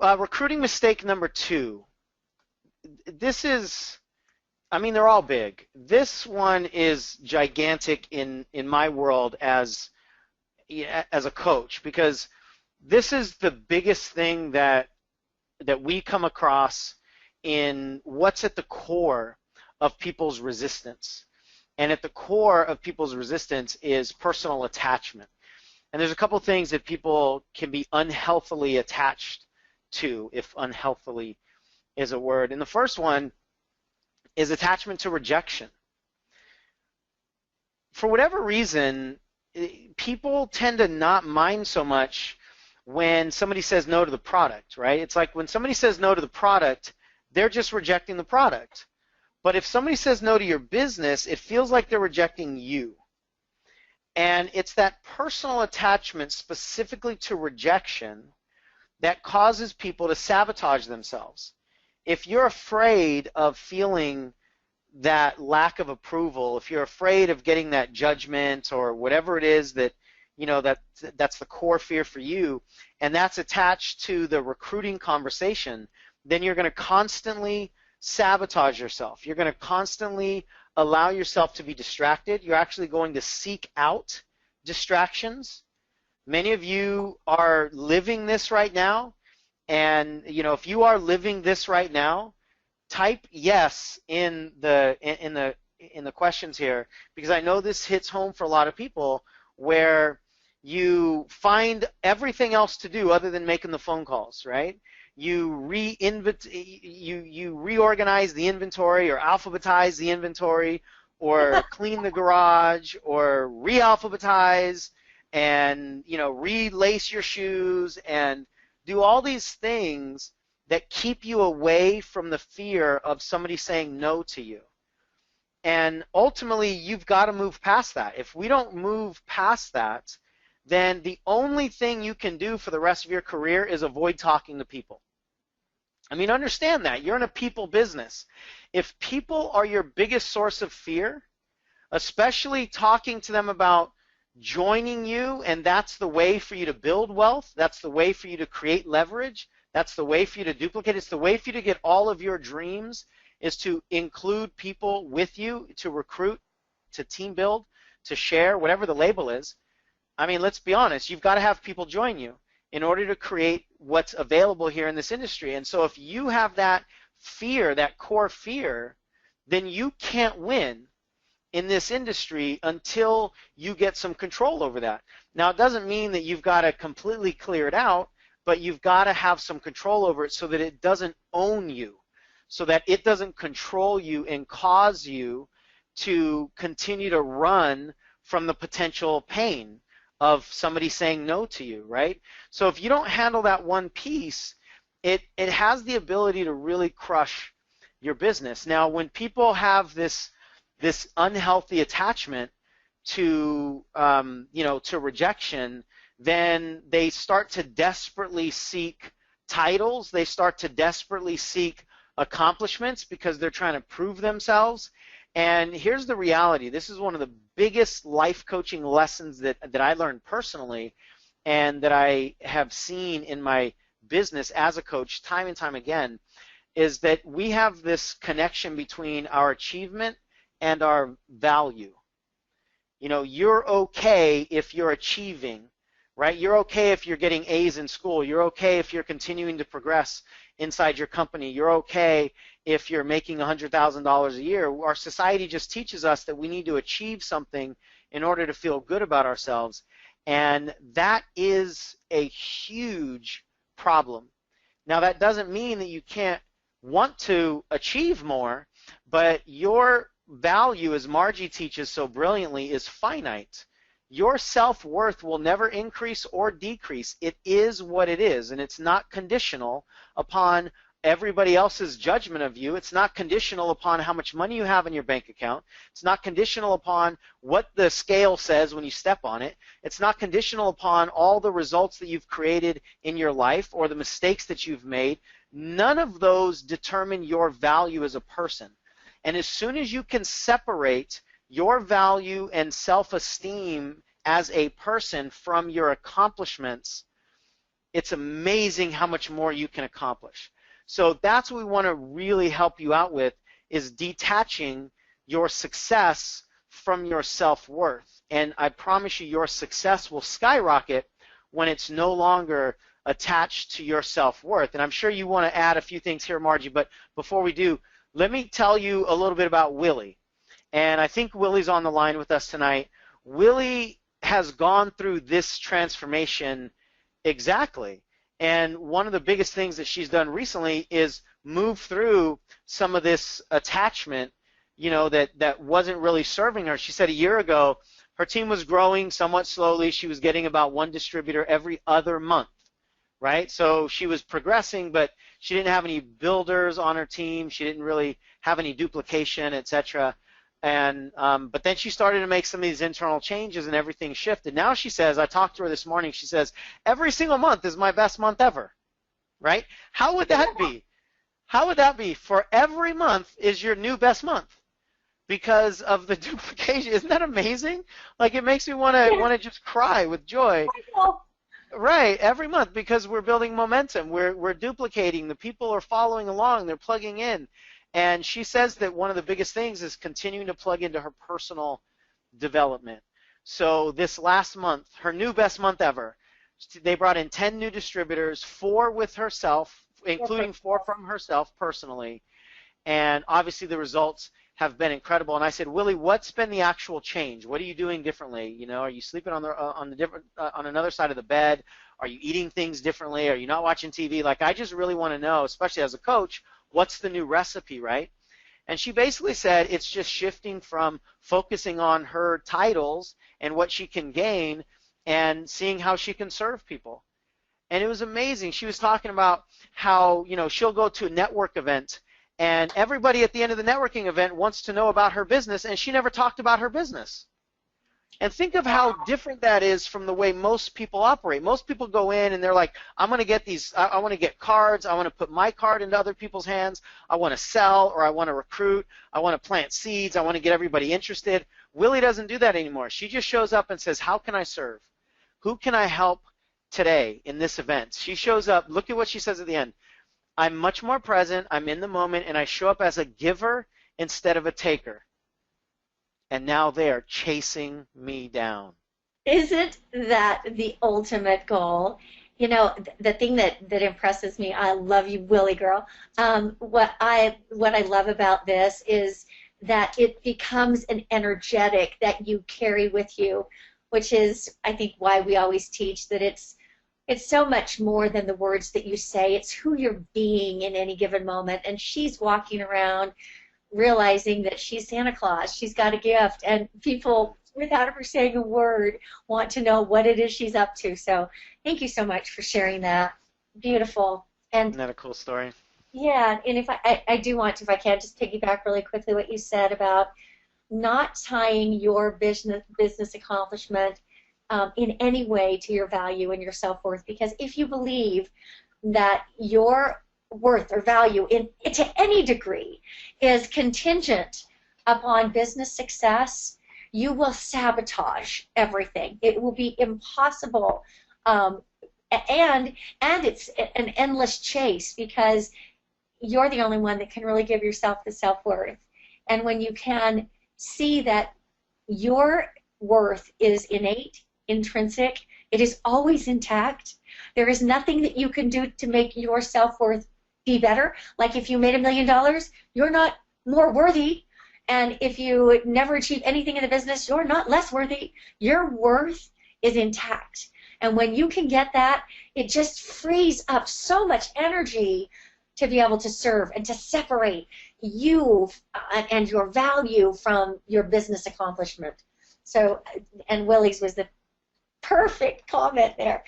Recruiting mistake number two. This is, I mean, they're all big. This one is gigantic in my world as a coach, because this is the biggest thing that we come across in what's at the core of people's resistance. And at the core of people's resistance is personal attachment. And there's a couple things that people can be unhealthily attached to, if unhealthily is a word. And the first one is attachment to rejection. For whatever reason, people tend to not mind so much when somebody says no to the product, right? It's like when somebody says no to the product, they're just rejecting the product. But if somebody says no to your business, it feels like they're rejecting you. And it's that personal attachment specifically to rejection that causes people to sabotage themselves. If you're afraid of feeling that lack of approval, if you're afraid of getting that judgment or whatever it is that, that's the core fear for you, and that's attached to the recruiting conversation, then you're going to constantly sabotage yourself. You're going to constantly allow yourself to be distracted. You're actually going to seek out distractions. Many of you are living this right now, and if you are living this right now, type yes in the questions here, because I know this hits home for a lot of people where you find everything else to do other than making the phone calls, right? You reorganize the inventory or alphabetize the inventory or clean the garage or re-alphabetize and relace your shoes and do all these things that keep you away from the fear of somebody saying no to you. And ultimately, you've got to move past that. If we don't move past that, then the only thing you can do for the rest of your career is avoid talking to people. I mean, understand that. You're in a people business. If people are your biggest source of fear, especially talking to them about joining you, and that's the way for you to build wealth, that's the way for you to create leverage, that's the way for you to duplicate, it's the way for you to get all of your dreams, is to include people with you, to recruit, to team build, to share, whatever the label is. I mean, let's be honest, you've got to have people join you in order to create what's available here in this industry. And so if you have that fear, that core fear, then you can't win in this industry until you get some control over that. Now, it doesn't mean that you've got to completely clear it out, but you've got to have some control over it so that it doesn't own you, so that it doesn't control you and cause you to continue to run from the potential pain of somebody saying no to you, right? So if you don't handle that one piece, it has the ability to really crush your business. Now, when people have this unhealthy attachment to to rejection, then they start to desperately seek titles. They start to desperately seek accomplishments because they're trying to prove themselves. And here's the reality. This is one of the biggest life coaching lessons that I learned personally and that I have seen in my business as a coach time and time again, is that we have this connection between our achievement and our value. You're okay if you're achieving, right? You're okay if you're getting A's in school. You're okay if you're continuing to progress inside your company. You're okay if you're making $100,000 a year. Our society just teaches us that we need to achieve something in order to feel good about ourselves, and that is a huge problem. Now, that doesn't mean that you can't want to achieve more, but your value, as Margie teaches so brilliantly, is finite. Your self-worth will never increase or decrease. It is what it is, and it's not conditional upon everybody else's judgment of you. It's not conditional upon how much money you have in your bank account. It's not conditional upon what the scale says when you step on it. It's not conditional upon all the results that you've created in your life or the mistakes that you've made. None of those determine your value as a person. And as soon as you can separate your value and self-esteem as a person from your accomplishments, it's amazing how much more you can accomplish. So that's what we want to really help you out with, is detaching your success from your self-worth. And I promise you, your success will skyrocket when it's no longer attached to your self-worth. And I'm sure you want to add a few things here, Margie, but before we do, let me tell you a little bit about Willie. And I think Willie's on the line with us tonight. Willie has gone through this transformation exactly. And one of the biggest things that she's done recently is move through some of this attachment, you know, that wasn't really serving her. She said a year ago, her team was growing somewhat slowly. She was getting about one distributor every other month, right? So she was progressing, but she didn't have any builders on her team. She didn't really have any duplication, etc. And but then she started to make some of these internal changes, and everything shifted. Now she says, I talked to her this morning, she says, every single month is my best month ever, right? How would that be? How would that be? For every month is your new best month because of the duplication. Isn't that amazing? Like, it makes me want to just cry with joy. Right, every month, because we're building momentum. We're duplicating. The people are following along. They're plugging in. And she says that one of the biggest things is continuing to plug into her personal development. So this last month, her new best month ever, they brought in 10 new distributors, 4 with herself, including 4 from herself personally. And obviously the results have been incredible. And I said, Willie, what's been the actual change? What are you doing differently? You know, are you sleeping on another side of the bed? Are you eating things differently? Are you not watching TV? Like, I just really want to know, especially as a coach, what's the new recipe, right? And she basically said it's just shifting from focusing on her titles and what she can gain and seeing how she can serve people. And it was amazing. She was talking about how, you know, she'll go to a network event and everybody at the end of the networking event wants to know about her business, and she never talked about her business. And think of how different that is from the way most people operate. Most people go in and they're like, I'm going to get these, I want to get cards, I want to put my card into other people's hands, I want to sell, or I want to recruit, I want to plant seeds, I want to get everybody interested. Willie doesn't do that anymore. She just shows up and says, how can I serve? Who can I help today in this event? She shows up, look at what she says at the end. I'm much more present, I'm in the moment, and I show up as a giver instead of a taker. And now they are chasing me down. Isn't that the ultimate goal? You know, the thing that impresses me, I love you, Willie girl. What I love about this is that it becomes an energetic that you carry with you, which is, I think, why we always teach that it's so much more than the words that you say. It's who you're being in any given moment. And she's walking around realizing that she's Santa Claus. She's got a gift, and people, without her saying a word, want to know what it is she's up to. So thank you so much for sharing that. Beautiful. And isn't that a cool story? Yeah, and if I do want to, if I can, just piggyback really quickly what you said about not tying your business accomplishment in any way to your value and your self-worth, because if you believe that your worth or value to any degree is contingent upon business success, you will sabotage everything. It will be impossible, and it's an endless chase, because you're the only one that can really give yourself the self-worth. And when you can see that your worth is innate, intrinsic, it is always intact, there is nothing that you can do to make your self-worth be better. Like if you made $1 million, you're not more worthy. And if you never achieve anything in the business, you're not less worthy. Your worth is intact. And when you can get that, it just frees up so much energy to be able to serve and to separate you and your value from your business accomplishment. So, and Willie's was the perfect comment there.